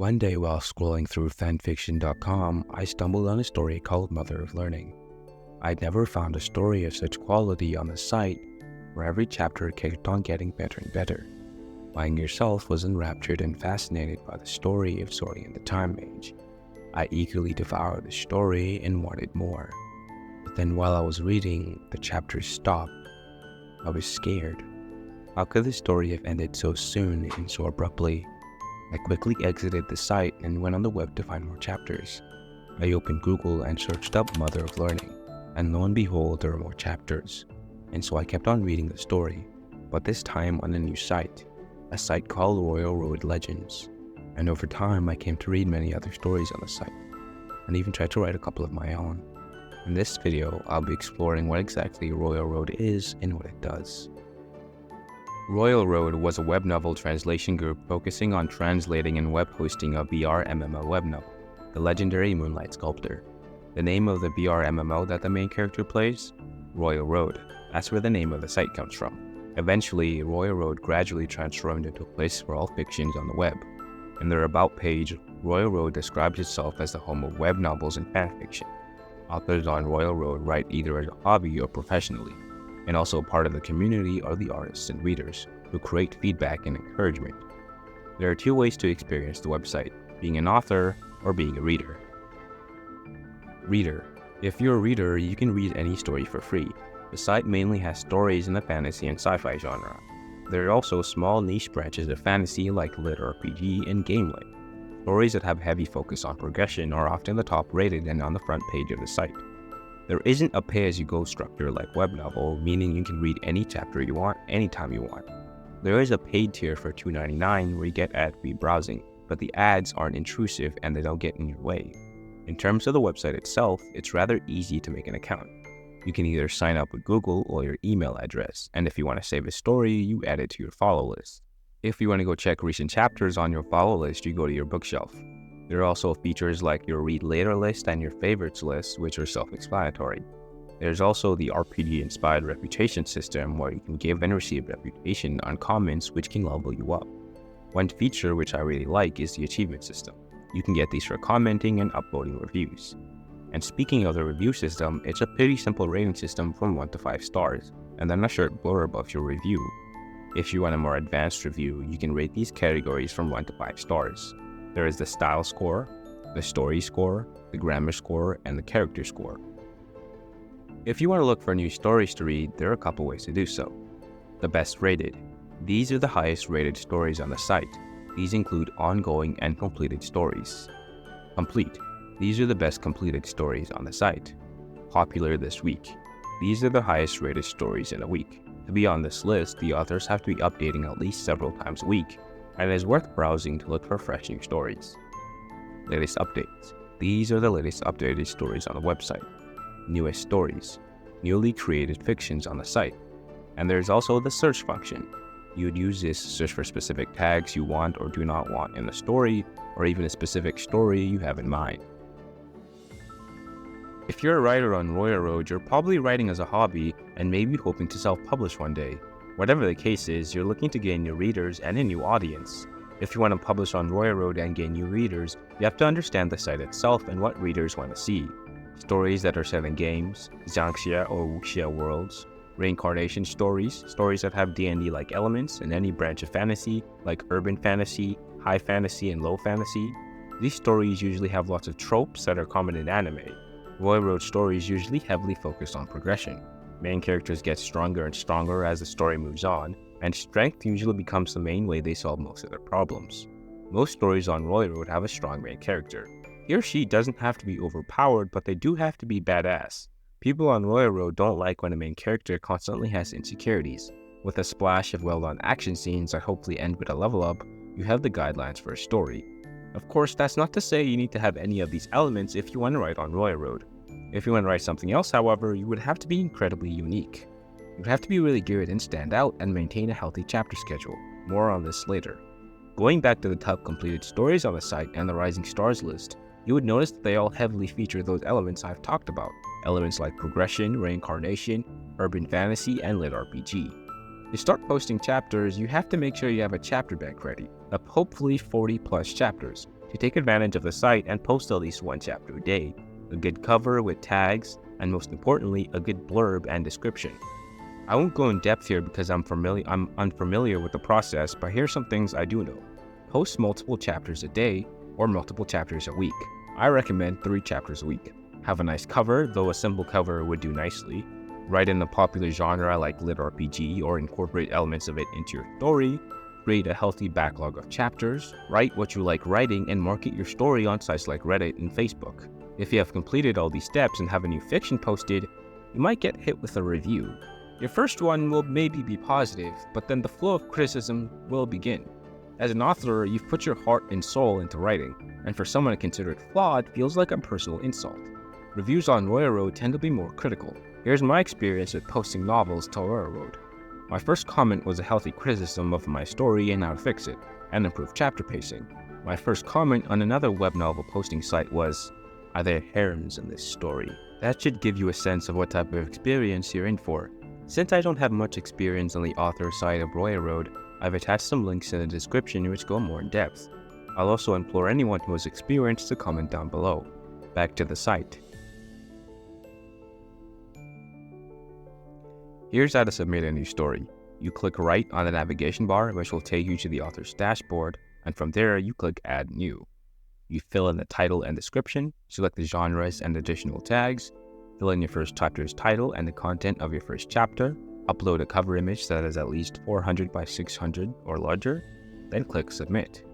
One day while scrolling through fanfiction.com, I stumbled on a story called Mother of Learning. I'd never found a story of such quality on the site, where every chapter kept on getting better and better. I yourself was enraptured and fascinated by the story of Sorting in the Time Mage. I eagerly devoured the story and wanted more. But then while I was reading, the chapters stopped. I was scared. How could the story have ended so soon and so abruptly? I quickly exited the site and went on the web to find more chapters. I opened Google and searched up Mother of Learning, and lo and behold, there were more chapters. And so I kept on reading the story, but this time on a new site, a site called Royal Road Legends. And over time, I came to read many other stories on the site, and even tried to write a couple of my own. In this video, I'll be exploring what exactly Royal Road is and what it does. Royal Road was a web novel translation group focusing on translating and web hosting a VR MMO web novel, The Legendary Moonlight Sculptor. The name of the VR MMO that the main character plays? Royal Road. That's where the name of the site comes from. Eventually, Royal Road gradually transformed into a place for all fictions on the web. In their About page, Royal Road describes itself as the home of web novels and fanfiction. Authors on Royal Road write either as a hobby or professionally, and also part of the community are the artists and readers, who create feedback and encouragement. There are two ways to experience the website, being an author or being a reader. Reader. If you're a reader, you can read any story for free. The site mainly has stories in the fantasy and sci-fi genre. There are also small niche branches of fantasy like Litrpgs and gameplay. Stories that have heavy focus on progression are often the top rated and on the front page of the site. There isn't a pay-as-you-go structure like web novel, meaning you can read any chapter you want, anytime you want. There is a paid tier for $2.99 where you get ad-free browsing, but the ads aren't intrusive and they don't get in your way. In terms of the website itself, it's rather easy to make an account. You can either sign up with Google or your email address, and if you want to save a story, you add it to your follow list. If you want to go check recent chapters on your follow list, you go to your bookshelf. There are also features like your read later list and your favorites list, which are self-explanatory. There's also the RPG-inspired reputation system where you can give and receive reputation on comments which can level you up. One feature which I really like is the achievement system. You can get these for commenting and upvoting reviews. And speaking of the review system, it's a pretty simple rating system from 1 to 5 stars, and then a short blurb of your review. If you want a more advanced review, you can rate these categories from 1 to 5 stars. There is the style score, the story score, the grammar score, and the character score. If you want to look for new stories to read, there are a couple ways to do so. The best rated. These are the highest rated stories on the site. These include ongoing and completed stories. Complete. These are the best completed stories on the site. Popular this week. These are the highest rated stories in a week. To be on this list, the authors have to be updating at least several times a week, and it is worth browsing to look for fresh new stories. Latest updates. These are the latest updated stories on the website. Newest stories. Newly created fictions on the site. And there's also the search function. You would use this to search for specific tags you want or do not want in the story, or even a specific story you have in mind. If you're a writer on Royal Road, you're probably writing as a hobby and maybe hoping to self-publish one day. Whatever the case is, you're looking to gain new readers and a new audience. If you want to publish on Royal Road and gain new readers, you have to understand the site itself and what readers want to see. Stories that are set in games, Xianxia or Wuxia worlds, reincarnation stories, stories that have D&D-like elements in any branch of fantasy, like urban fantasy, high fantasy, and low fantasy. These stories usually have lots of tropes that are common in anime. Royal Road stories usually heavily focus on progression. Main characters get stronger and stronger as the story moves on, and strength usually becomes the main way they solve most of their problems. Most stories on Royal Road have a strong main character. He or she doesn't have to be overpowered, but they do have to be badass. People on Royal Road don't like when a main character constantly has insecurities. With a splash of well-done action scenes that hopefully end with a level up, you have the guidelines for a story. Of course, that's not to say you need to have any of these elements if you want to write on Royal Road. If you want to write something else, however, you would have to be incredibly unique. You'd have to be really good and stand out and maintain a healthy chapter schedule. More on this later. Going back to the top completed stories on the site and the Rising Stars list, you would notice that they all heavily feature those elements I've talked about. Elements like progression, reincarnation, urban fantasy, and lit RPG. To start posting chapters, you have to make sure you have a chapter bank ready, of hopefully 40 plus chapters. to take advantage of the site and post at least one chapter a day, a good cover with tags, and most importantly, a good blurb and description. I won't go in depth here because I'm unfamiliar with the process, but here's some things I do know. Post multiple chapters a day or multiple chapters a week. I recommend 3 chapters a week. Have a nice cover, though a simple cover would do nicely. Write in the popular genre like Litrpgs or incorporate elements of it into your story. Create a healthy backlog of chapters. Write what you like writing and market your story on sites like Reddit and Facebook. If you have completed all these steps and have a new fiction posted, you might get hit with a review. Your first one will maybe be positive, but then the flow of criticism will begin. As an author, you've put your heart and soul into writing, and for someone to consider it flawed feels like a personal insult. Reviews on Royal Road tend to be more critical. Here's my experience with posting novels to Royal Road. My first comment was a healthy criticism of my story and how to fix it, and improve chapter pacing. My first comment on another web novel posting site was, "Are there harems in this story?" That should give you a sense of what type of experience you're in for. Since I don't have much experience on the author side of Royal Road, I've attached some links in the description which go more in depth. I'll also implore anyone who has experience to comment down below. Back to the site. Here's how to submit a new story. You click right on the navigation bar, which will take you to the author's dashboard, and from there you click Add New. You fill in the title and description, select the genres and additional tags, fill in your first chapter's title and the content of your first chapter, upload a cover image that is at least 400 by 600 or larger, then click Submit.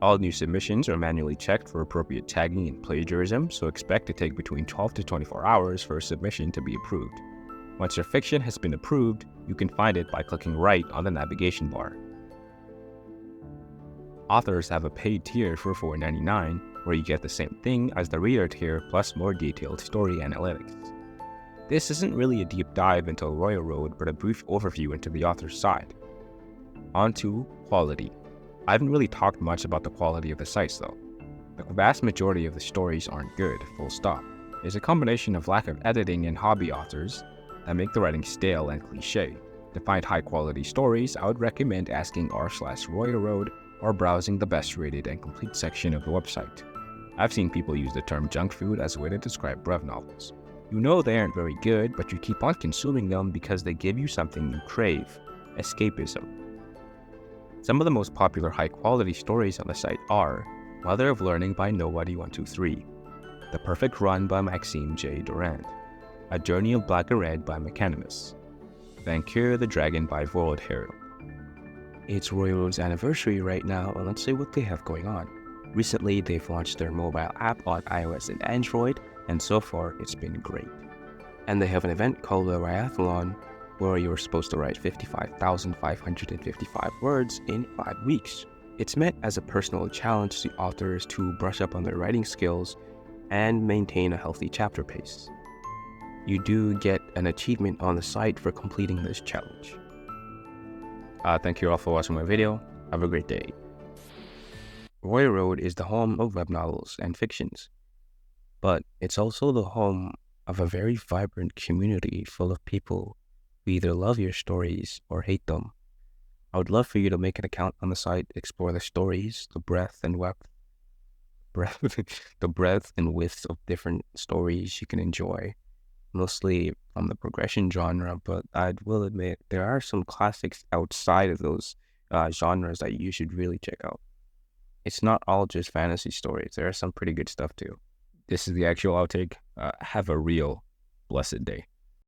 All new submissions are manually checked for appropriate tagging and plagiarism, so expect to take between 12 to 24 hours for a submission to be approved. Once your fiction has been approved, you can find it by clicking right on the navigation bar. Authors have a paid tier for $4.99, where you get the same thing as the reader tier plus more detailed story analytics. This isn't really a deep dive into Royal Road, but a brief overview into the author's side. On to quality. I haven't really talked much about the quality of the sites though. The vast majority of the stories aren't good, full stop. It's a combination of lack of editing and hobby authors that make the writing stale and cliche. To find high quality stories, I would recommend asking r/Royal Road or browsing the best rated and complete section of the website. I've seen people use the term junk food as a way to describe Webnovels. You know they aren't very good, but you keep on consuming them because they give you something you crave, escapism. Some of the most popular high quality stories on the site are Mother of Learning by Nobody123, The Perfect Run by Maxime J. Durand, A Journey of Black and Red by Mechanimus, Vancouver the Dragon by World Herald. It's Royal Road's anniversary right now, and let's see what they have going on. Recently, they've launched their mobile app on iOS and Android, and so far, it's been great. And they have an event called the Riathlon, where you're supposed to write 55,555 words in 5 weeks. It's meant as a personal challenge to authors to brush up on their writing skills and maintain a healthy chapter pace. You do get an achievement on the site for completing this challenge. Thank you all for watching my video. Have a great day. Royal Road is the home of web novels and fictions, but it's also the home of a very vibrant community full of people who either love your stories or hate them. I would love for you to make an account on the site, explore the stories, the breadth and width of different stories you can enjoy, mostly from the progression genre, but I will admit there are some classics outside of those genres that you should really check out. It's not all just fantasy stories. There are some pretty good stuff too. This is the actual outtake. Have a real blessed day.